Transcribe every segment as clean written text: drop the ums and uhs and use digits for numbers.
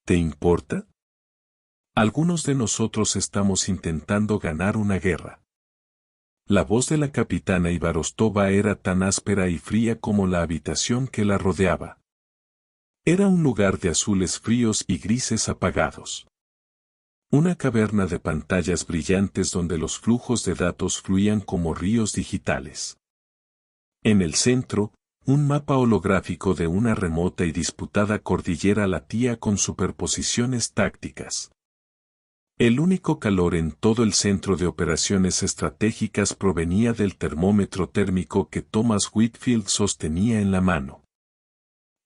¿Te importa? Algunos de nosotros estamos intentando ganar una guerra. La voz de la capitana Ivarostova era tan áspera y fría como la habitación que la rodeaba. Era un lugar de azules fríos y grises apagados. Una caverna de pantallas brillantes donde los flujos de datos fluían como ríos digitales. En el centro, un mapa holográfico de una remota y disputada cordillera latía con superposiciones tácticas. El único calor en todo el centro de operaciones estratégicas provenía del termómetro térmico que Thomas Whitfield sostenía en la mano.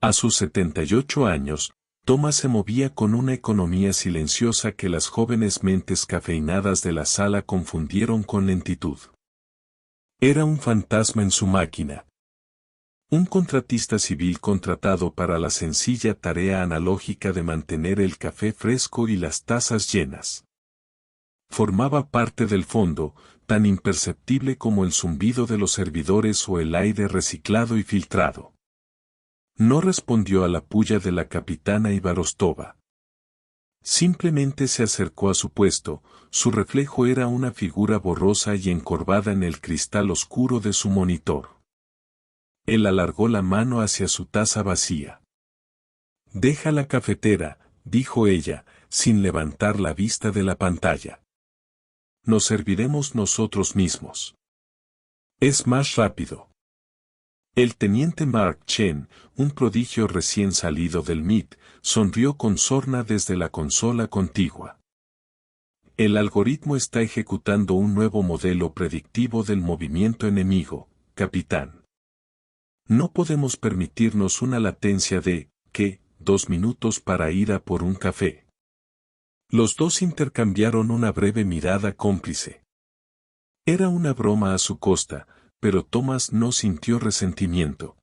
A sus 78 años, Thomas se movía con una economía silenciosa que las jóvenes mentes cafeinadas de la sala confundieron con lentitud. Era un fantasma en su máquina. Un contratista civil contratado para la sencilla tarea analógica de mantener el café fresco y las tazas llenas. Formaba parte del fondo, tan imperceptible como el zumbido de los servidores o el aire reciclado y filtrado. No respondió a la pulla de la capitana Ivarostova. Simplemente se acercó a su puesto, su reflejo era una figura borrosa y encorvada en el cristal oscuro de su monitor. Él alargó la mano hacia su taza vacía. «Deja la cafetera», dijo ella, sin levantar la vista de la pantalla. «Nos serviremos nosotros mismos. Es más rápido». El teniente Mark Chen, un prodigio recién salido del MIT, sonrió con sorna desde la consola contigua. «El algoritmo está ejecutando un nuevo modelo predictivo del movimiento enemigo, capitán. No podemos permitirnos una latencia de, 2 minutos para ir a por un café». Los dos intercambiaron una breve mirada cómplice. Era una broma a su costa, pero Thomas no sintió resentimiento.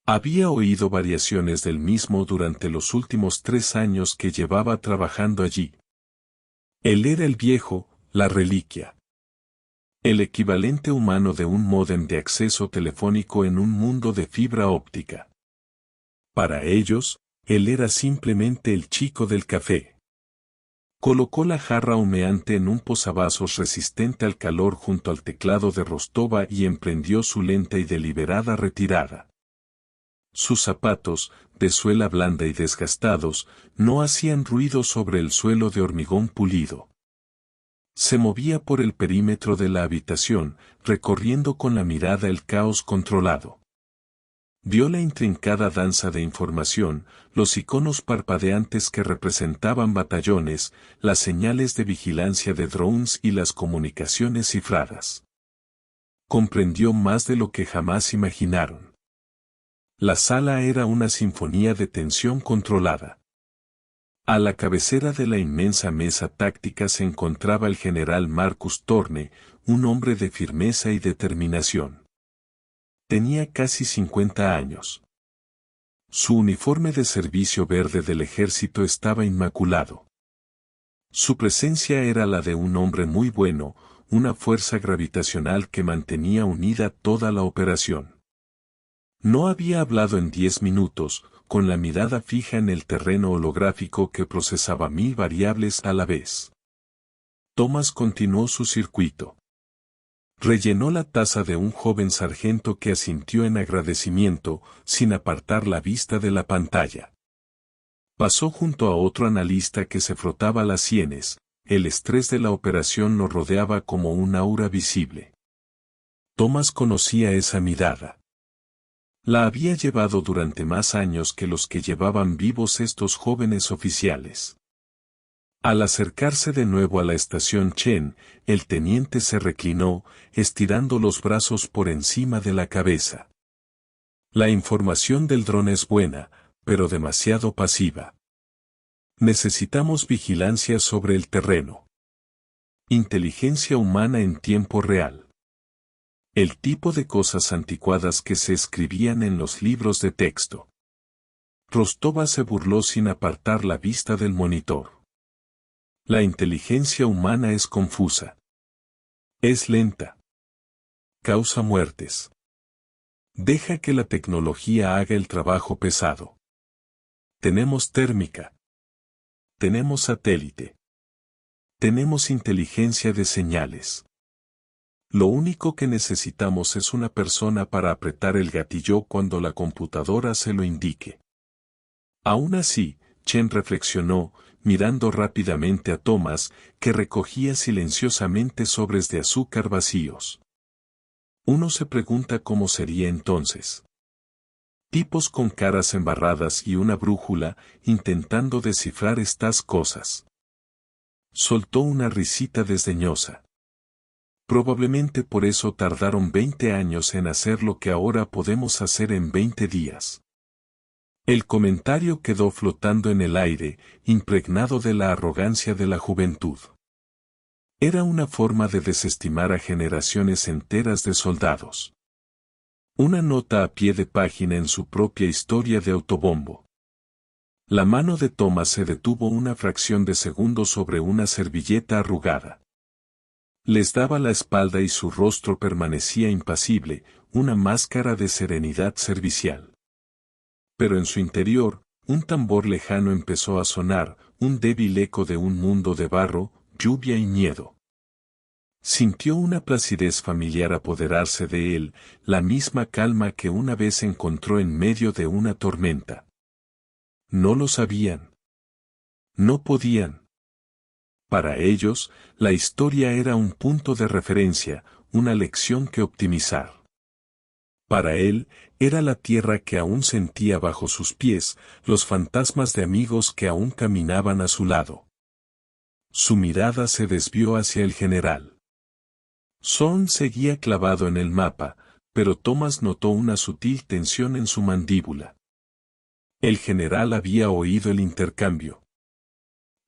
Había oído variaciones del mismo durante los últimos 3 años que llevaba trabajando allí. Él era el viejo, la reliquia. El equivalente humano de un módem de acceso telefónico en un mundo de fibra óptica. Para ellos, él era simplemente el chico del café. Colocó la jarra humeante en un posavasos resistente al calor junto al teclado de Rostova y emprendió su lenta y deliberada retirada. Sus zapatos, de suela blanda y desgastados, no hacían ruido sobre el suelo de hormigón pulido. Se movía por el perímetro de la habitación, recorriendo con la mirada el caos controlado. Vio la intrincada danza de información, los iconos parpadeantes que representaban batallones, las señales de vigilancia de drones y las comunicaciones cifradas. Comprendió más de lo que jamás imaginaron. La sala era una sinfonía de tensión controlada. A la cabecera de la inmensa mesa táctica se encontraba el general Marcus Thorne, un hombre de firmeza y determinación. Tenía casi 50 años. Su uniforme de servicio verde del ejército estaba inmaculado. Su presencia era la de un hombre muy bueno, una fuerza gravitacional que mantenía unida toda la operación. No había hablado en 10 minutos, con la mirada fija en el terreno holográfico que procesaba 1000 variables a la vez. Thomas continuó su circuito. Rellenó la taza de un joven sargento que asintió en agradecimiento, sin apartar la vista de la pantalla. Pasó junto a otro analista que se frotaba las sienes, el estrés de la operación lo rodeaba como un aura visible. Thomas conocía esa mirada. La había llevado durante más años que los que llevaban vivos estos jóvenes oficiales. Al acercarse de nuevo a la estación Chen, el teniente se reclinó, estirando los brazos por encima de la cabeza. La información del dron es buena, pero demasiado pasiva. Necesitamos vigilancia sobre el terreno. Inteligencia humana en tiempo real. El tipo de cosas anticuadas que se escribían en los libros de texto. Rostova se burló sin apartar la vista del monitor. La inteligencia humana es confusa. Es lenta. Causa muertes. Deja que la tecnología haga el trabajo pesado. Tenemos térmica. Tenemos satélite. Tenemos inteligencia de señales. Lo único que necesitamos es una persona para apretar el gatillo cuando la computadora se lo indique. Aún así, Chen reflexionó, mirando rápidamente a Thomas, que recogía silenciosamente sobres de azúcar vacíos. Uno se pregunta cómo sería entonces. Tipos con caras embarradas y una brújula, intentando descifrar estas cosas. Soltó una risita desdeñosa. Probablemente por eso tardaron 20 años en hacer lo que ahora podemos hacer en 20 días. El comentario quedó flotando en el aire, impregnado de la arrogancia de la juventud. Era una forma de desestimar a generaciones enteras de soldados. Una nota a pie de página en su propia historia de autobombo. La mano de Thomas se detuvo una fracción de segundo sobre una servilleta arrugada. Les daba la espalda y su rostro permanecía impasible, una máscara de serenidad servicial. Pero en su interior, un tambor lejano empezó a sonar, un débil eco de un mundo de barro, lluvia y miedo. Sintió una placidez familiar apoderarse de él, la misma calma que una vez encontró en medio de una tormenta. No lo sabían. No podían. Para ellos, la historia era un punto de referencia, una lección que optimizar. Para él, era la tierra que aún sentía bajo sus pies, los fantasmas de amigos que aún caminaban a su lado. Su mirada se desvió hacia el general. Son seguía clavado en el mapa, pero Thomas notó una sutil tensión en su mandíbula. El general había oído el intercambio.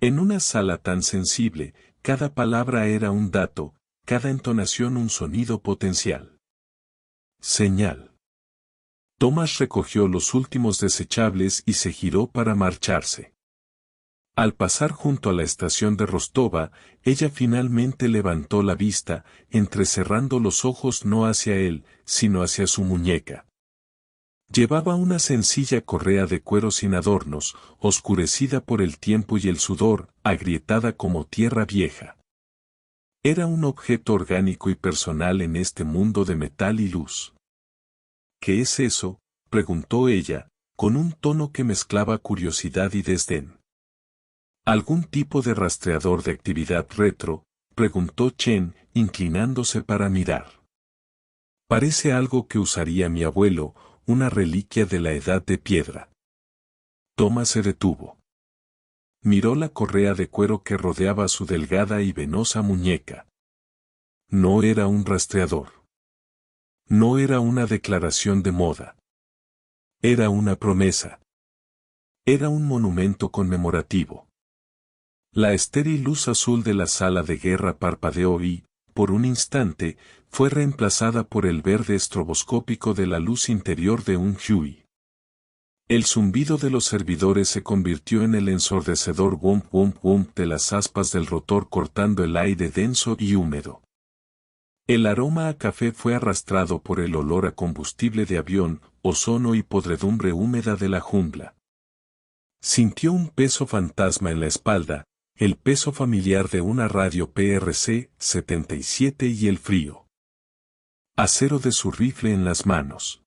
En una sala tan sensible, cada palabra era un dato, cada entonación un sonido potencial. Señal. Thomas recogió los últimos desechables y se giró para marcharse. Al pasar junto a la estación de Rostova, ella finalmente levantó la vista, entrecerrando los ojos no hacia él, sino hacia su muñeca. Llevaba una sencilla correa de cuero sin adornos, oscurecida por el tiempo y el sudor, agrietada como tierra vieja. Era un objeto orgánico y personal en este mundo de metal y luz. ¿Qué es eso?, preguntó ella, con un tono que mezclaba curiosidad y desdén. ¿Algún tipo de rastreador de actividad retro?, preguntó Chen, inclinándose para mirar. Parece algo que usaría mi abuelo, una reliquia de la edad de piedra. Thomas se detuvo. Miró la correa de cuero que rodeaba su delgada y venosa muñeca. No era un rastreador. No era una declaración de moda. Era una promesa. Era un monumento conmemorativo. La estéril luz azul de la sala de guerra parpadeó y, por un instante, fue reemplazada por el verde estroboscópico de la luz interior de un Huey. El zumbido de los servidores se convirtió en el ensordecedor wump wump wump de las aspas del rotor cortando el aire denso y húmedo. El aroma a café fue arrastrado por el olor a combustible de avión, ozono y podredumbre húmeda de la jungla. Sintió un peso fantasma en la espalda, el peso familiar de una radio PRC-77 y el frío acero de su rifle en las manos.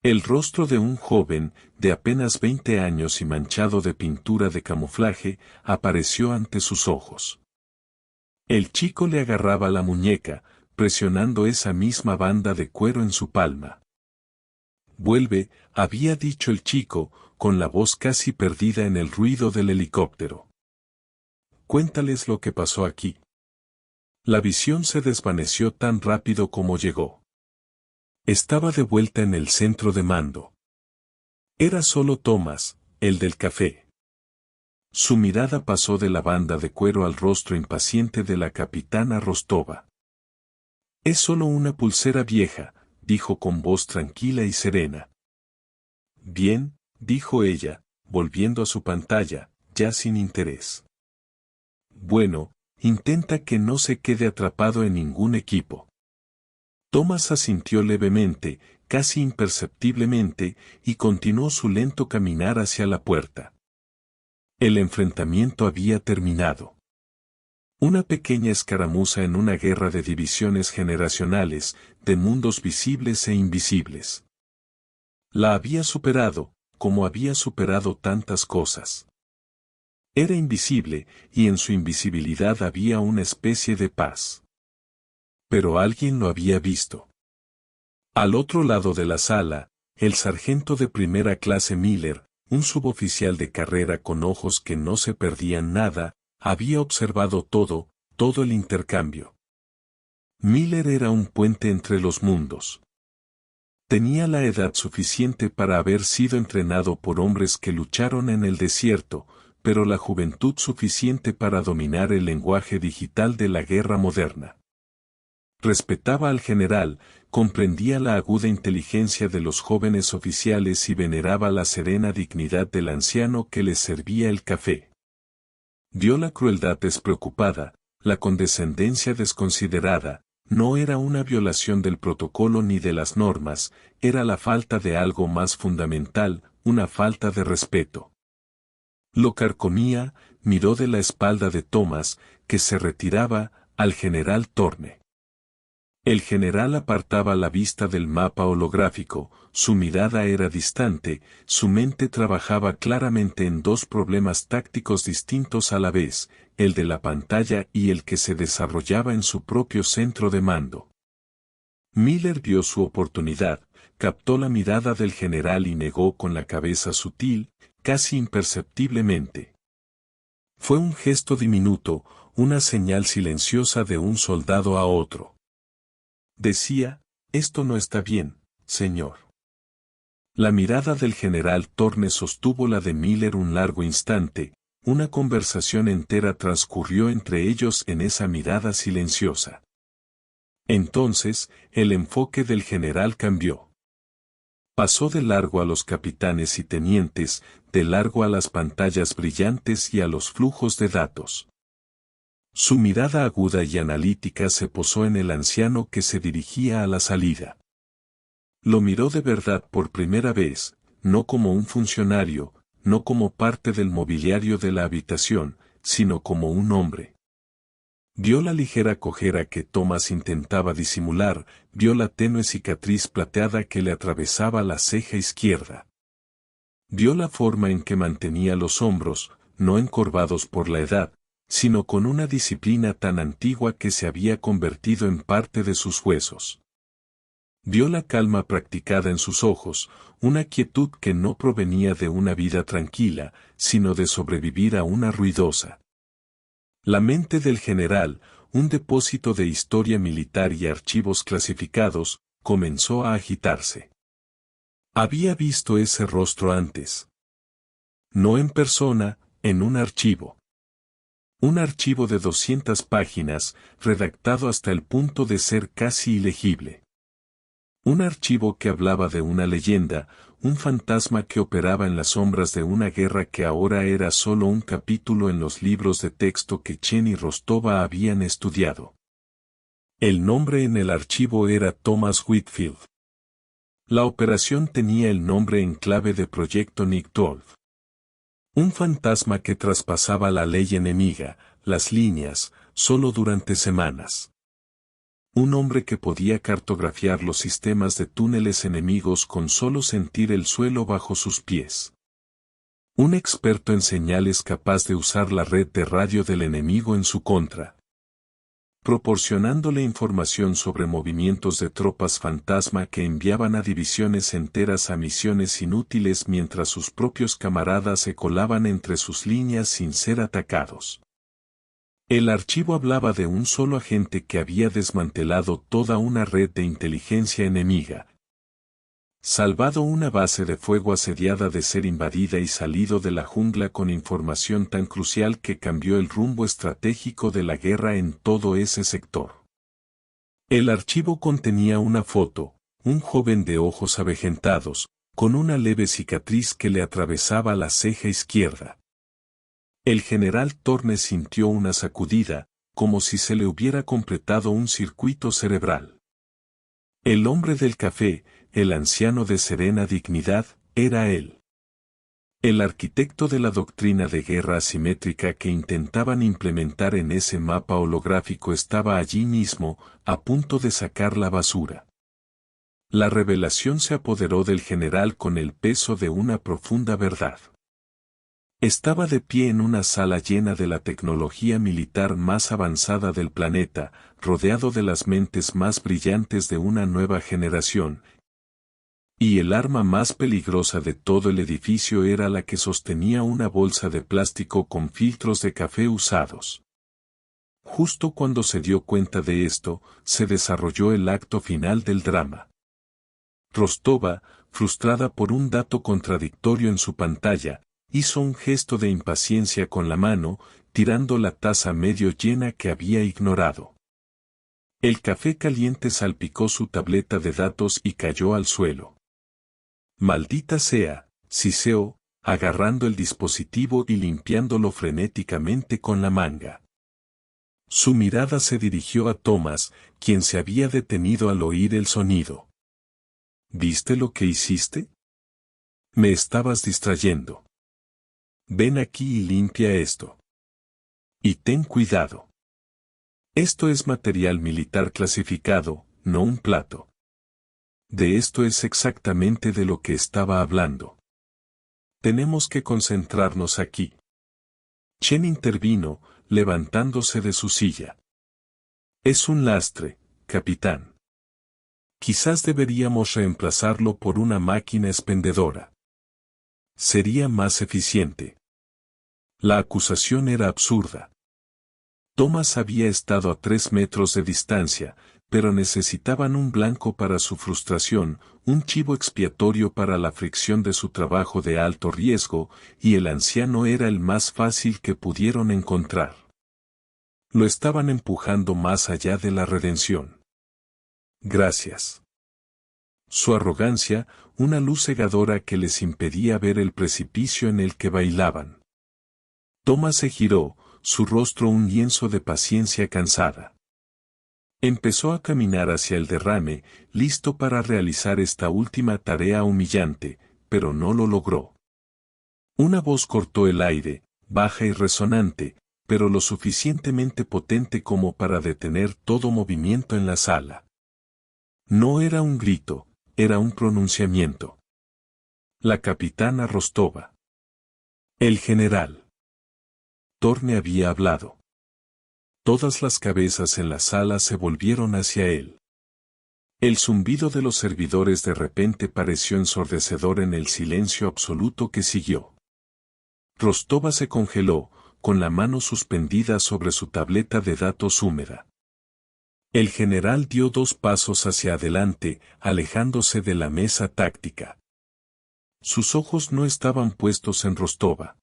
El rostro de un joven, de apenas 20 años y manchado de pintura de camuflaje, apareció ante sus ojos. El chico le agarraba la muñeca, presionando esa misma banda de cuero en su palma. Vuelve, había dicho el chico, con la voz casi perdida en el ruido del helicóptero. Cuéntales lo que pasó aquí. La visión se desvaneció tan rápido como llegó. Estaba de vuelta en el centro de mando. Era solo Thomas, el del café. Su mirada pasó de la banda de cuero al rostro impaciente de la capitana Rostova. Es solo una pulsera vieja, dijo con voz tranquila y serena. Bien, dijo ella, volviendo a su pantalla, ya sin interés. Bueno, intenta que no se quede atrapado en ningún equipo. Thomas asintió levemente, casi imperceptiblemente, y continuó su lento caminar hacia la puerta. El enfrentamiento había terminado. Una pequeña escaramuza en una guerra de divisiones generacionales, de mundos visibles e invisibles. La había superado, como había superado tantas cosas. Era invisible, y en su invisibilidad había una especie de paz. Pero alguien lo había visto. Al otro lado de la sala, el sargento de primera clase Miller, un suboficial de carrera con ojos que no se perdían nada, había observado todo el intercambio. Miller era un puente entre los mundos. Tenía la edad suficiente para haber sido entrenado por hombres que lucharon en el desierto, pero la juventud suficiente para dominar el lenguaje digital de la guerra moderna. Respetaba al general, comprendía la aguda inteligencia de los jóvenes oficiales y veneraba la serena dignidad del anciano que les servía el café. Vio la crueldad despreocupada, la condescendencia desconsiderada, no era una violación del protocolo ni de las normas, era la falta de algo más fundamental, una falta de respeto. Lo carcomía, miró de la espalda de Thomas, que se retiraba, al general Thorne. El general apartaba la vista del mapa holográfico, su mirada era distante, su mente trabajaba claramente en dos problemas tácticos distintos a la vez, el de la pantalla y el que se desarrollaba en su propio centro de mando. Miller vio su oportunidad, captó la mirada del general y negó con la cabeza sutil, casi imperceptiblemente. Fue un gesto diminuto, una señal silenciosa de un soldado a otro. Decía, esto no está bien, señor. La mirada del general Thorne sostuvo la de Miller un largo instante, una conversación entera transcurrió entre ellos en esa mirada silenciosa. Entonces, el enfoque del general cambió. Pasó de largo a los capitanes y tenientes, de largo a las pantallas brillantes y a los flujos de datos. Su mirada aguda y analítica se posó en el anciano que se dirigía a la salida. Lo miró de verdad por primera vez, no como un funcionario, no como parte del mobiliario de la habitación, sino como un hombre. Vio la ligera cojera que Thomas intentaba disimular, vio la tenue cicatriz plateada que le atravesaba la ceja izquierda. Vio la forma en que mantenía los hombros, no encorvados por la edad, sino con una disciplina tan antigua que se había convertido en parte de sus huesos. Vio la calma practicada en sus ojos, una quietud que no provenía de una vida tranquila, sino de sobrevivir a una ruidosa. La mente del general, un depósito de historia militar y archivos clasificados, comenzó a agitarse. Había visto ese rostro antes. No en persona, en un archivo. Un archivo de 200 páginas, redactado hasta el punto de ser casi ilegible. Un archivo que hablaba de una leyenda, un fantasma que operaba en las sombras de una guerra que ahora era solo un capítulo en los libros de texto que Chen y Rostova habían estudiado. El nombre en el archivo era Thomas Whitfield. La operación tenía el nombre en clave de Proyecto Nick 12. Un fantasma que traspasaba la ley enemiga, las líneas, solo durante semanas. Un hombre que podía cartografiar los sistemas de túneles enemigos con solo sentir el suelo bajo sus pies. Un experto en señales capaz de usar la red de radio del enemigo en su contra. Proporcionándole información sobre movimientos de tropas fantasma que enviaban a divisiones enteras a misiones inútiles mientras sus propios camaradas se colaban entre sus líneas sin ser atacados. El archivo hablaba de un solo agente que había desmantelado toda una red de inteligencia enemiga, salvado una base de fuego asediada de ser invadida y salido de la jungla con información tan crucial que cambió el rumbo estratégico de la guerra en todo ese sector. El archivo contenía una foto, un joven de ojos avejentados, con una leve cicatriz que le atravesaba la ceja izquierda. El general Thorne sintió una sacudida, como si se le hubiera completado un circuito cerebral. El hombre del café, el anciano de serena dignidad, era él. El arquitecto de la doctrina de guerra asimétrica que intentaban implementar en ese mapa holográfico estaba allí mismo, a punto de sacar la basura. La revelación se apoderó del general con el peso de una profunda verdad. Estaba de pie en una sala llena de la tecnología militar más avanzada del planeta, rodeado de las mentes más brillantes de una nueva generación. Y el arma más peligrosa de todo el edificio era la que sostenía una bolsa de plástico con filtros de café usados. Justo cuando se dio cuenta de esto, se desarrolló el acto final del drama. Rostova, frustrada por un dato contradictorio en su pantalla, hizo un gesto de impaciencia con la mano, tirando la taza medio llena que había ignorado. El café caliente salpicó su tableta de datos y cayó al suelo. Maldita sea, siseó, agarrando el dispositivo y limpiándolo frenéticamente con la manga. Su mirada se dirigió a Thomas, quien se había detenido al oír el sonido. ¿Viste lo que hiciste? Me estabas distrayendo. Ven aquí y limpia esto. Y ten cuidado. Esto es material militar clasificado, no un plato. De esto es exactamente de lo que estaba hablando. Tenemos que concentrarnos aquí. Chen intervino, levantándose de su silla. Es un lastre, capitán. Quizás deberíamos reemplazarlo por una máquina expendedora. Sería más eficiente. La acusación era absurda. Thomas había estado a 3 metros de distancia, pero necesitaban un blanco para su frustración, un chivo expiatorio para la fricción de su trabajo de alto riesgo, y el anciano era el más fácil que pudieron encontrar. Lo estaban empujando más allá de la redención. Gracias. Su arrogancia, una luz cegadora que les impedía ver el precipicio en el que bailaban. Thomas se giró, su rostro un lienzo de paciencia cansada. Empezó a caminar hacia el derrame, listo para realizar esta última tarea humillante, pero no lo logró. Una voz cortó el aire, baja y resonante, pero lo suficientemente potente como para detener todo movimiento en la sala. No era un grito, era un pronunciamiento. La capitana Rostova. El general. Thorne había hablado. Todas las cabezas en la sala se volvieron hacia él. El zumbido de los servidores de repente pareció ensordecedor en el silencio absoluto que siguió. Rostova se congeló, con la mano suspendida sobre su tableta de datos húmeda. El general dio 2 pasos hacia adelante, alejándose de la mesa táctica. Sus ojos no estaban puestos en Rostova.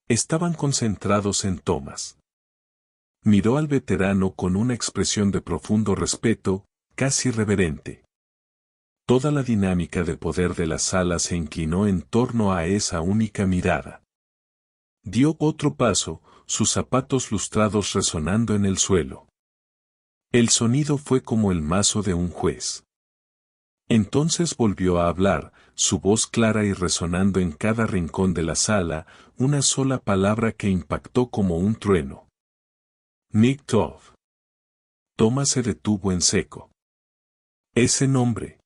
Estaban concentrados en Thomas. Miró al veterano con una expresión de profundo respeto, casi reverente. Toda la dinámica de poder de la sala se inclinó en torno a esa única mirada. Dio otro paso, sus zapatos lustrados resonando en el suelo. El sonido fue como el mazo de un juez. Entonces volvió a hablar, su voz clara y resonando en cada rincón de la sala, una sola palabra que impactó como un trueno. Niktov. Thomas se detuvo en seco. Ese nombre.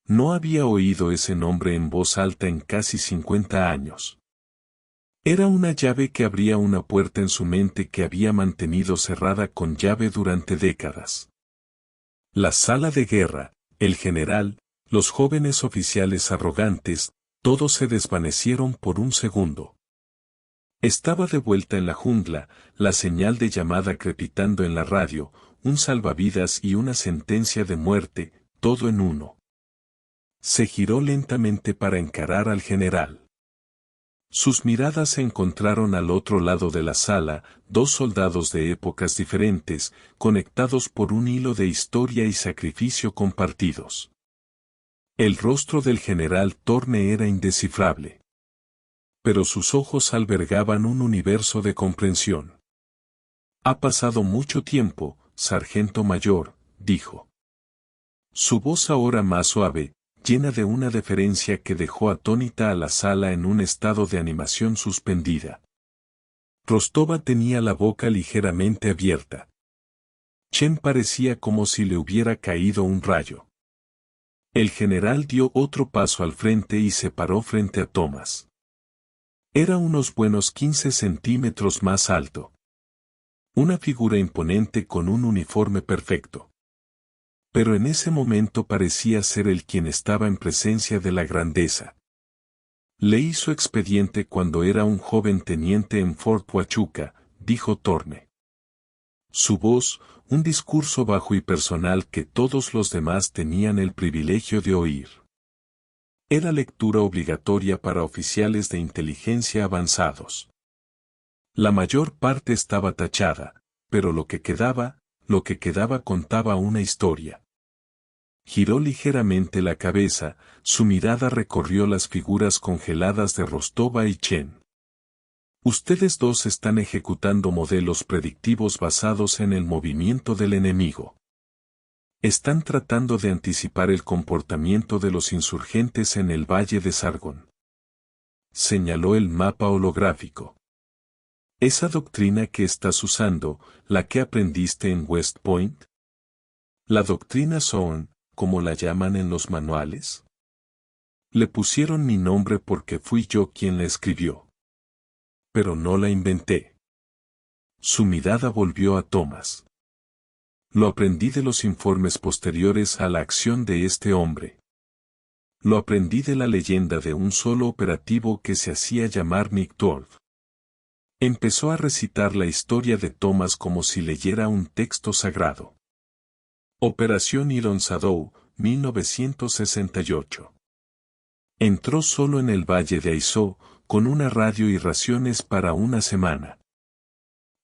No había oído ese nombre en voz alta en casi 50 años. Era una llave que abría una puerta en su mente que había mantenido cerrada con llave durante décadas. La sala de guerra, el general, los jóvenes oficiales arrogantes, todos se desvanecieron por un segundo. Estaba de vuelta en la jungla, la señal de llamada crepitando en la radio, un salvavidas y una sentencia de muerte, todo en uno. Se giró lentamente para encarar al general. Sus miradas se encontraron al otro lado de la sala, 2 soldados de épocas diferentes, conectados por un hilo de historia y sacrificio compartidos. El rostro del general Thorne era indescifrable. Pero sus ojos albergaban un universo de comprensión. Ha pasado mucho tiempo, sargento mayor, dijo. Su voz ahora más suave, llena de una deferencia que dejó atónita a la sala en un estado de animación suspendida. Rostova tenía la boca ligeramente abierta. Chen parecía como si le hubiera caído un rayo. El general dio otro paso al frente y se paró frente a Thomas. Era unos buenos 15 centímetros más alto. Una figura imponente con un uniforme perfecto. Pero en ese momento parecía ser él quien estaba en presencia de la grandeza. Leí su expediente cuando era un joven teniente en Fort Huachuca, dijo Thorne. Su voz, un discurso bajo y personal que todos los demás tenían el privilegio de oír. Era lectura obligatoria para oficiales de inteligencia avanzados. La mayor parte estaba tachada, pero lo que quedaba contaba una historia. Giró ligeramente la cabeza, su mirada recorrió las figuras congeladas de Rostova y Chen. Ustedes dos están ejecutando modelos predictivos basados en el movimiento del enemigo. Están tratando de anticipar el comportamiento de los insurgentes en el Valle de Sargón. Señaló el mapa holográfico. ¿Esa doctrina que estás usando, la que aprendiste en West Point? ¿La doctrina Zorn, como la llaman en los manuales? Le pusieron mi nombre porque fui yo quien la escribió. Pero no la inventé. Su mirada volvió a Thomas. Lo aprendí de los informes posteriores a la acción de este hombre. Lo aprendí de la leyenda de un solo operativo que se hacía llamar Nick Dorf. Empezó a recitar la historia de Thomas como si leyera un texto sagrado. Operación Iron Shadow, 1968. Entró solo en el Valle de Aizhou, con una radio y raciones para una semana.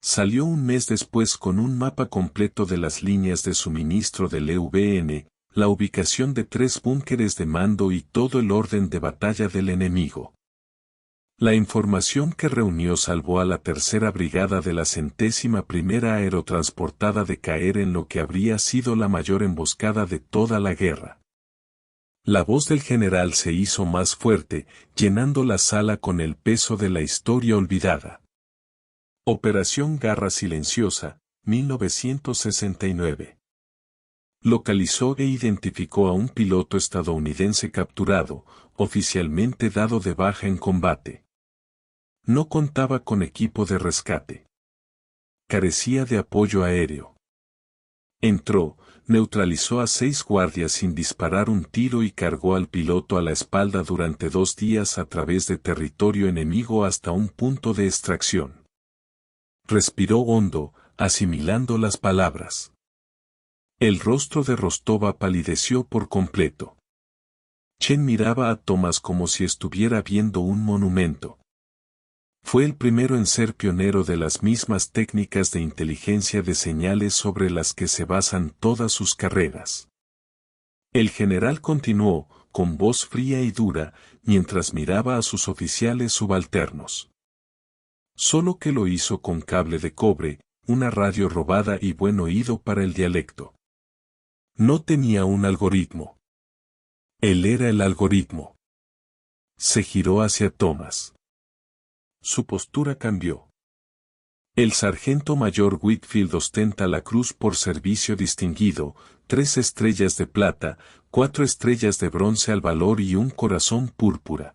Salió un mes después con un mapa completo de las líneas de suministro del EVN, la ubicación de 3 búnkeres de mando y todo el orden de batalla del enemigo. La información que reunió salvó a la 3ª Brigada de la 101ª Aerotransportada de caer en lo que habría sido la mayor emboscada de toda la guerra. La voz del general se hizo más fuerte, llenando la sala con el peso de la historia olvidada. Operación Garra Silenciosa, 1969. Localizó e identificó a un piloto estadounidense capturado, oficialmente dado de baja en combate. No contaba con equipo de rescate. Carecía de apoyo aéreo. Entró, neutralizó a 6 guardias sin disparar un tiro y cargó al piloto a la espalda durante 2 días a través de territorio enemigo hasta un punto de extracción. Respiró hondo, asimilando las palabras. El rostro de Rostova palideció por completo. Chen miraba a Thomas como si estuviera viendo un monumento. Fue el primero en ser pionero de las mismas técnicas de inteligencia de señales sobre las que se basan todas sus carreras. El general continuó, con voz fría y dura, mientras miraba a sus oficiales subalternos. Solo que lo hizo con cable de cobre, una radio robada y buen oído para el dialecto. No tenía un algoritmo. Él era el algoritmo. Se giró hacia Thomas. Su postura cambió. El sargento mayor Whitfield ostenta la cruz por servicio distinguido, 3 estrellas de plata, 4 estrellas de bronce al valor y un corazón púrpura.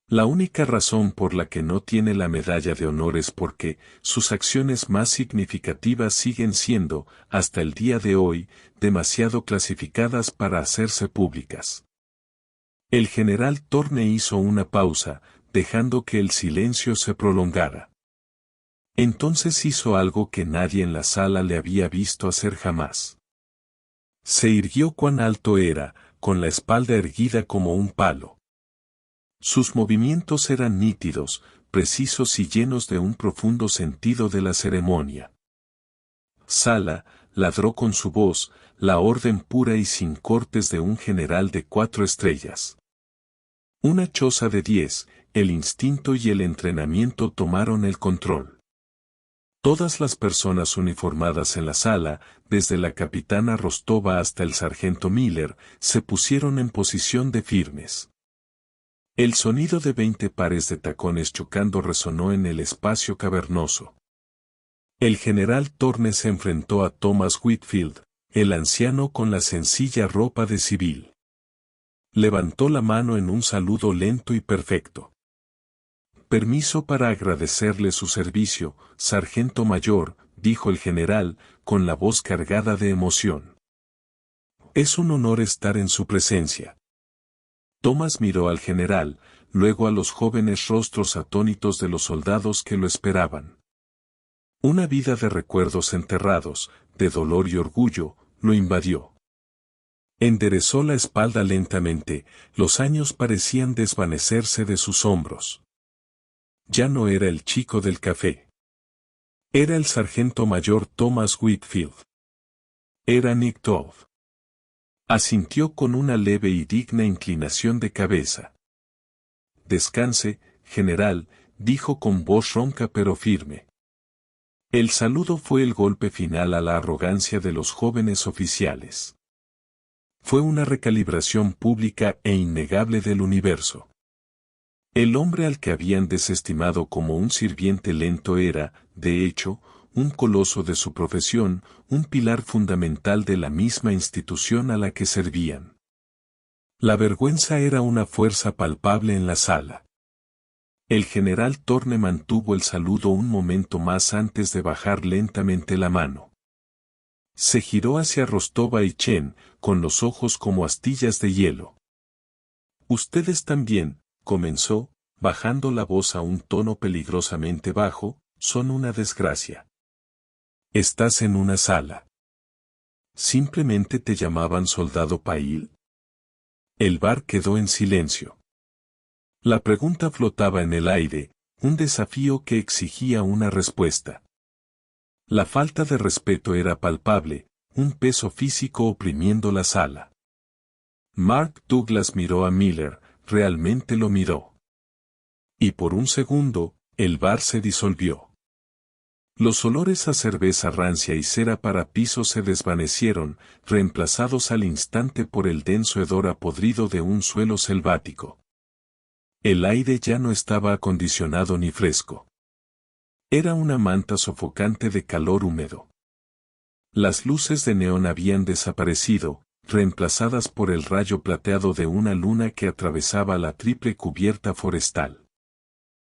La única razón por la que no tiene la medalla de honor es porque sus acciones más significativas siguen siendo, hasta el día de hoy, demasiado clasificadas para hacerse públicas. El general Thorne hizo una pausa, dejando que el silencio se prolongara. Entonces hizo algo que nadie en la sala le había visto hacer jamás. Se irguió cuán alto era, con la espalda erguida como un palo. Sus movimientos eran nítidos, precisos y llenos de un profundo sentido de la ceremonia. Sala, ladró con su voz, la orden pura y sin cortes de un general de 4 estrellas. Una choza de 10, el instinto y el entrenamiento tomaron el control. Todas las personas uniformadas en la sala, desde la capitana Rostova hasta el sargento Miller, se pusieron en posición de firmes. El sonido de 20 pares de tacones chocando resonó en el espacio cavernoso. El general Thorne se enfrentó a Thomas Whitfield, el anciano con la sencilla ropa de civil. Levantó la mano en un saludo lento y perfecto. Permiso para agradecerle su servicio, sargento mayor, dijo el general, con la voz cargada de emoción. Es un honor estar en su presencia. Thomas miró al general, luego a los jóvenes rostros atónitos de los soldados que lo esperaban. Una vida de recuerdos enterrados, de dolor y orgullo, lo invadió. Enderezó la espalda lentamente, los años parecían desvanecerse de sus hombros. Ya no era el chico del café. Era el sargento mayor Thomas Whitfield. Era Nick Todd. Asintió con una leve y digna inclinación de cabeza. Descanse, general, dijo con voz ronca pero firme. El saludo fue el golpe final a la arrogancia de los jóvenes oficiales. Fue una recalibración pública e innegable del universo. El hombre al que habían desestimado como un sirviente lento era, de hecho, un coloso de su profesión, un pilar fundamental de la misma institución a la que servían. La vergüenza era una fuerza palpable en la sala. El general Thorne mantuvo el saludo un momento más antes de bajar lentamente la mano. Se giró hacia Rostova y Chen, con los ojos como astillas de hielo. Ustedes también, comenzó, bajando la voz a un tono peligrosamente bajo, son una desgracia. Estás en una sala. ¿Simplemente te llamaban soldado Pail? El bar quedó en silencio. La pregunta flotaba en el aire, un desafío que exigía una respuesta. La falta de respeto era palpable, un peso físico oprimiendo la sala. Mark Douglas miró a Miller, realmente lo miró. Y por un segundo, el bar se disolvió. Los olores a cerveza rancia y cera para piso se desvanecieron, reemplazados al instante por el denso hedor a podrido de un suelo selvático. El aire ya no estaba acondicionado ni fresco. Era una manta sofocante de calor húmedo. Las luces de neón habían desaparecido, reemplazadas por el rayo plateado de una luna que atravesaba la triple cubierta forestal.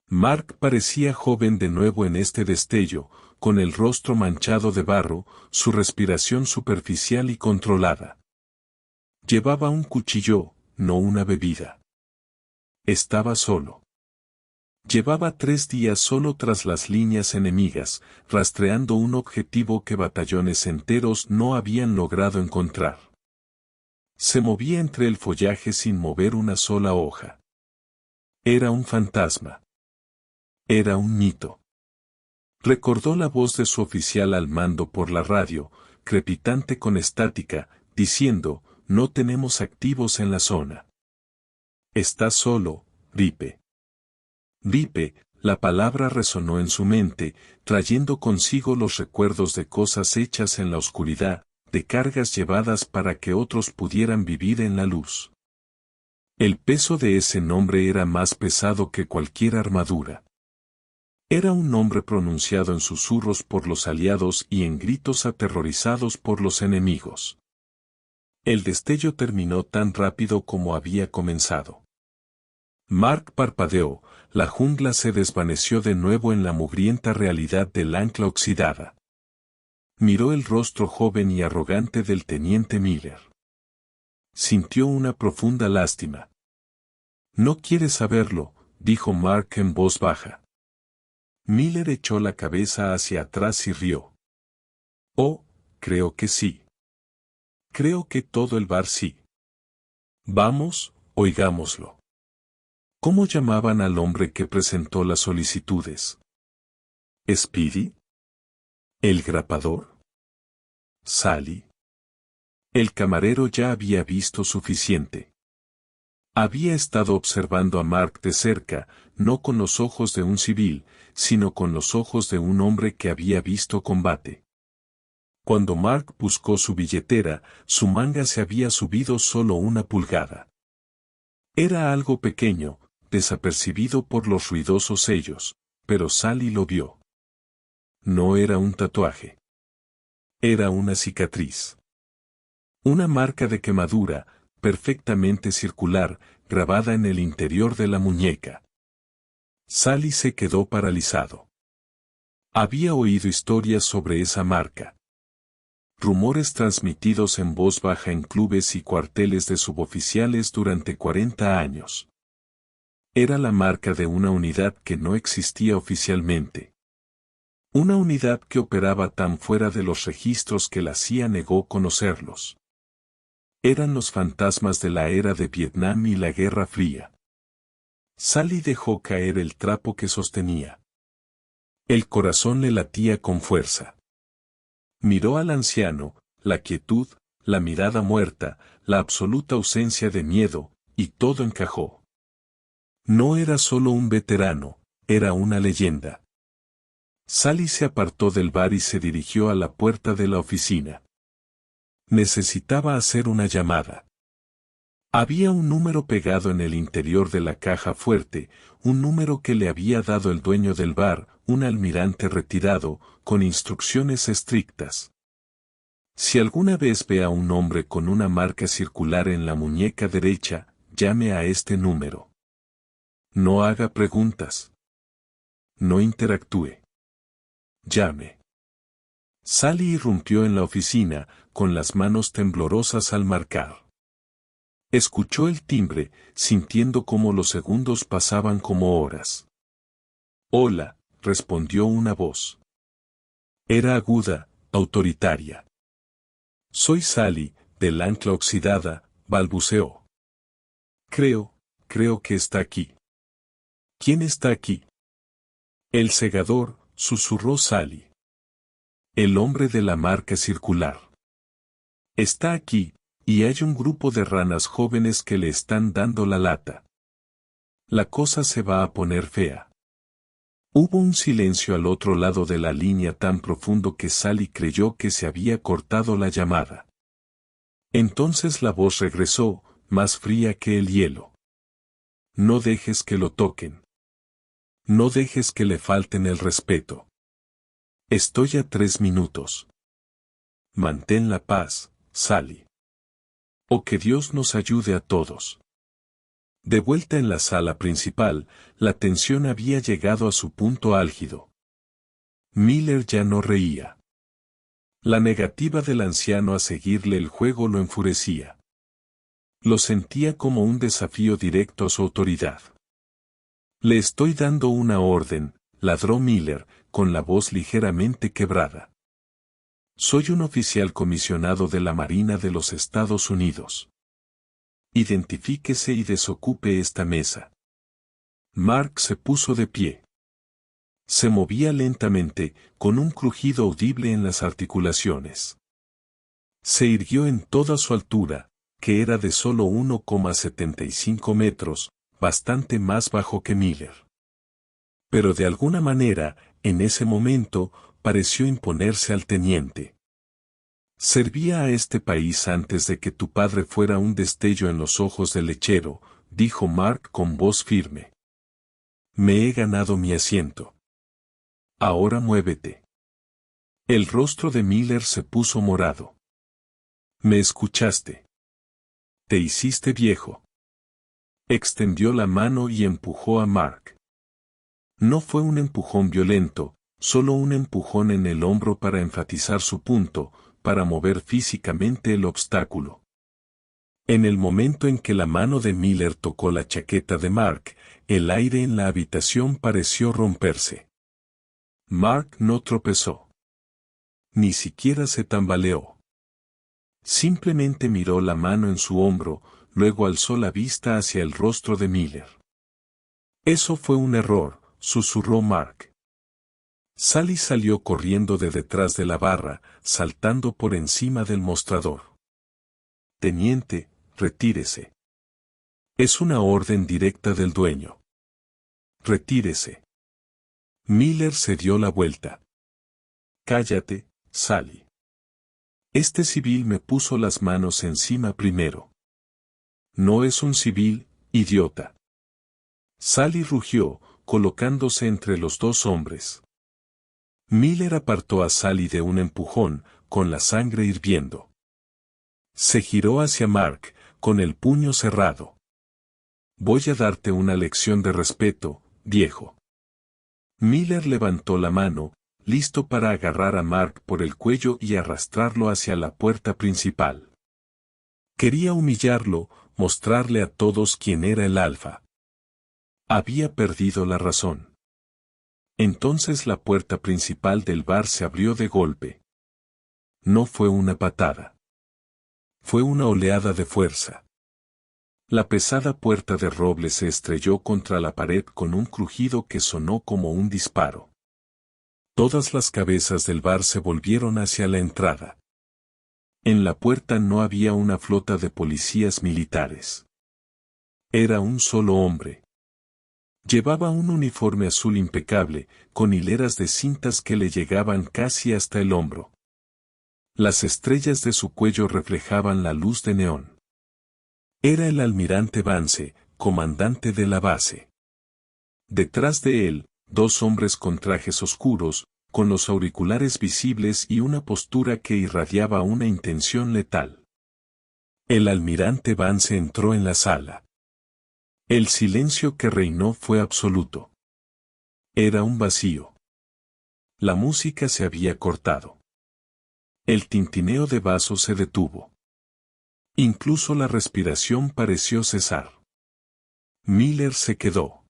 Mark parecía joven de nuevo en este destello, con el rostro manchado de barro, su respiración superficial y controlada. Llevaba un cuchillo, no una bebida. Estaba solo. Llevaba 3 días solo tras las líneas enemigas, rastreando un objetivo que batallones enteros no habían logrado encontrar. Se movía entre el follaje sin mover una sola hoja. Era un fantasma. Era un mito. Recordó la voz de su oficial al mando por la radio, crepitante con estática, diciendo, no tenemos activos en la zona. Estás solo, Ripe. Ripe, la palabra resonó en su mente, trayendo consigo los recuerdos de cosas hechas en la oscuridad, de cargas llevadas para que otros pudieran vivir en la luz. El peso de ese nombre era más pesado que cualquier armadura. Era un nombre pronunciado en susurros por los aliados y en gritos aterrorizados por los enemigos. El destello terminó tan rápido como había comenzado. Mark parpadeó, la jungla se desvaneció de nuevo en la mugrienta realidad del ancla oxidada. Miró el rostro joven y arrogante del teniente Miller. Sintió una profunda lástima. No quieres saberlo, dijo Mark en voz baja. Miller echó la cabeza hacia atrás y rió. Oh, creo que sí. Creo que todo el bar sí. Vamos, oigámoslo. ¿Cómo llamaban al hombre que presentó las solicitudes? ¿Speedy? ¿El grapador? ¿Sally? El camarero ya había visto suficiente. Había estado observando a Mark de cerca, no con los ojos de un civil, sino con los ojos de un hombre que había visto combate. Cuando Mark buscó su billetera, su manga se había subido solo 1 pulgada. Era algo pequeño, desapercibido por los ruidosos sellos, pero Sally lo vio. No era un tatuaje. Era una cicatriz. Una marca de quemadura, perfectamente circular, grabada en el interior de la muñeca. Sally se quedó paralizado. Había oído historias sobre esa marca. Rumores transmitidos en voz baja en clubes y cuarteles de suboficiales durante 40 años. Era la marca de una unidad que no existía oficialmente. Una unidad que operaba tan fuera de los registros que la CIA negó conocerlos. Eran los fantasmas de la era de Vietnam y la Guerra Fría. Sally dejó caer el trapo que sostenía. El corazón le latía con fuerza. Miró al anciano, la quietud, la mirada muerta, la absoluta ausencia de miedo, y todo encajó. No era solo un veterano, era una leyenda. Sally se apartó del bar y se dirigió a la puerta de la oficina. Necesitaba hacer una llamada. Había un número pegado en el interior de la caja fuerte, un número que le había dado el dueño del bar, un almirante retirado, con instrucciones estrictas. Si alguna vez ve a un hombre con una marca circular en la muñeca derecha, llame a este número. No haga preguntas. No interactúe. Llame. Sally irrumpió en la oficina, con las manos temblorosas al marcar. Escuchó el timbre, sintiendo cómo los segundos pasaban como horas. Hola, respondió una voz. Era aguda, autoritaria. Soy Sally, del ancla oxidada, balbuceó. Creo que está aquí. ¿Quién está aquí? El segador, susurró Sally. El hombre de la marca circular. Está aquí, y hay un grupo de ranas jóvenes que le están dando la lata. La cosa se va a poner fea. Hubo un silencio al otro lado de la línea tan profundo que Sally creyó que se había cortado la llamada. Entonces la voz regresó, más fría que el hielo. No dejes que lo toquen. No dejes que le falten el respeto. Estoy a 3 minutos. Mantén la paz, Sally. O que Dios nos ayude a todos. De vuelta en la sala principal, la tensión había llegado a su punto álgido. Miller ya no reía. La negativa del anciano a seguirle el juego lo enfurecía. Lo sentía como un desafío directo a su autoridad. Le estoy dando una orden, ladró Miller, con la voz ligeramente quebrada. Soy un oficial comisionado de la Marina de los Estados Unidos. Identifíquese y desocupe esta mesa. Mark se puso de pie. Se movía lentamente, con un crujido audible en las articulaciones. Se irguió en toda su altura, que era de solo 1,75 metros, bastante más bajo que Miller. Pero de alguna manera, en ese momento, pareció imponerse al teniente. Servía a este país antes de que tu padre fuera un destello en los ojos del lechero, dijo Mark con voz firme. Me he ganado mi asiento. Ahora muévete. El rostro de Miller se puso morado. ¿Me escuchaste? Te hiciste viejo. Extendió la mano y empujó a Mark. No fue un empujón violento, solo un empujón en el hombro para enfatizar su punto, para mover físicamente el obstáculo. En el momento en que la mano de Miller tocó la chaqueta de Mark, el aire en la habitación pareció romperse. Mark no tropezó. Ni siquiera se tambaleó. Simplemente miró la mano en su hombro, luego alzó la vista hacia el rostro de Miller. Eso fue un error, susurró Mark. Sally salió corriendo de detrás de la barra, saltando por encima del mostrador. Teniente, retírese. Es una orden directa del dueño. Retírese. Miller se dio la vuelta. Cállate, Sally. Este civil me puso las manos encima primero. No es un civil, idiota. Sally rugió, colocándose entre los dos hombres. Miller apartó a Sally de un empujón, con la sangre hirviendo. Se giró hacia Mark, con el puño cerrado. Voy a darte una lección de respeto, viejo. Miller levantó la mano, listo para agarrar a Mark por el cuello y arrastrarlo hacia la puerta principal. Quería humillarlo, mostrarle a todos quién era el alfa. Había perdido la razón. Entonces la puerta principal del bar se abrió de golpe. No fue una patada. Fue una oleada de fuerza. La pesada puerta de roble se estrelló contra la pared con un crujido que sonó como un disparo. Todas las cabezas del bar se volvieron hacia la entrada. En la puerta no había una flota de policías militares. Era un solo hombre. Llevaba un uniforme azul impecable, con hileras de cintas que le llegaban casi hasta el hombro. Las estrellas de su cuello reflejaban la luz de neón. Era el almirante Vance, comandante de la base. Detrás de él, dos hombres con trajes oscuros, con los auriculares visibles y una postura que irradiaba una intención letal. El almirante Vance entró en la sala. El silencio que reinó fue absoluto. Era un vacío. La música se había cortado. El tintineo de vasos se detuvo. Incluso la respiración pareció cesar. Miller se quedó.